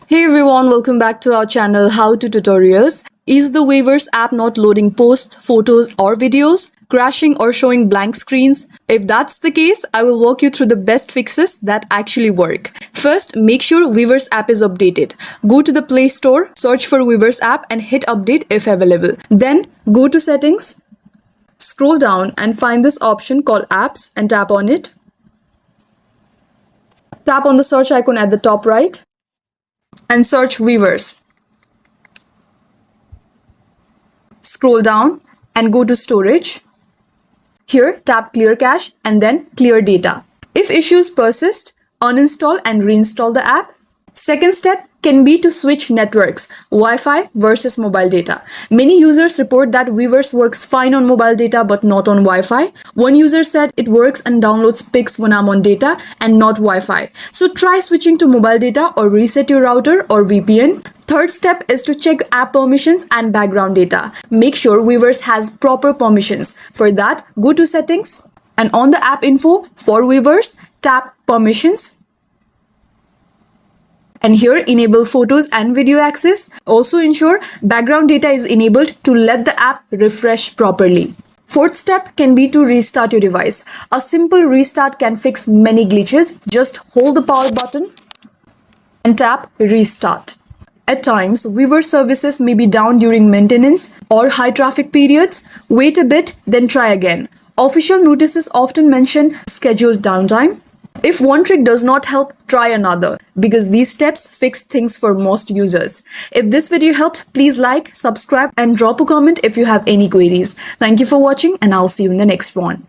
Hey everyone, welcome back to our channel How to Tutorials. Is the Weverse app not loading posts, photos or videos, crashing or showing blank screens? If that's the case, I will walk you through the best fixes that actually work. First, make sure Weverse app is updated. Go to the Play Store, search for Weverse app and hit update if available. Then go to settings, scroll down and find this option called apps and tap on it. Tap on the search icon at the top right and search Weverse. Scroll down and go to storage. Here tap clear cache and then clear data. If issues persist, uninstall and reinstall the app. Second step can be to switch networks, Wi-Fi versus mobile data. Many users report that Weverse works fine on mobile data but not on Wi-Fi. One user said it works and downloads pics when I'm on data and not Wi-Fi. So try switching to mobile data or reset your router or VPN. Third step is to check app permissions and background data. Make sure Weverse has proper permissions. For that, go to settings and on the app info for Weverse, tap permissions. And here enable photos and video access. Also ensure background data is enabled to let the app refresh properly. Fourth step can be to restart your device. A simple restart can fix many glitches. Just hold the power button and tap restart. At times, Weverse services may be down during maintenance or high traffic periods. Wait a bit, then try again. Official notices often mention scheduled downtime. If one trick does not help, try another, because these steps fix things for most users. If this video helped, please like, subscribe and drop a comment if you have any queries. Thank you for watching and I'll see you in the next one.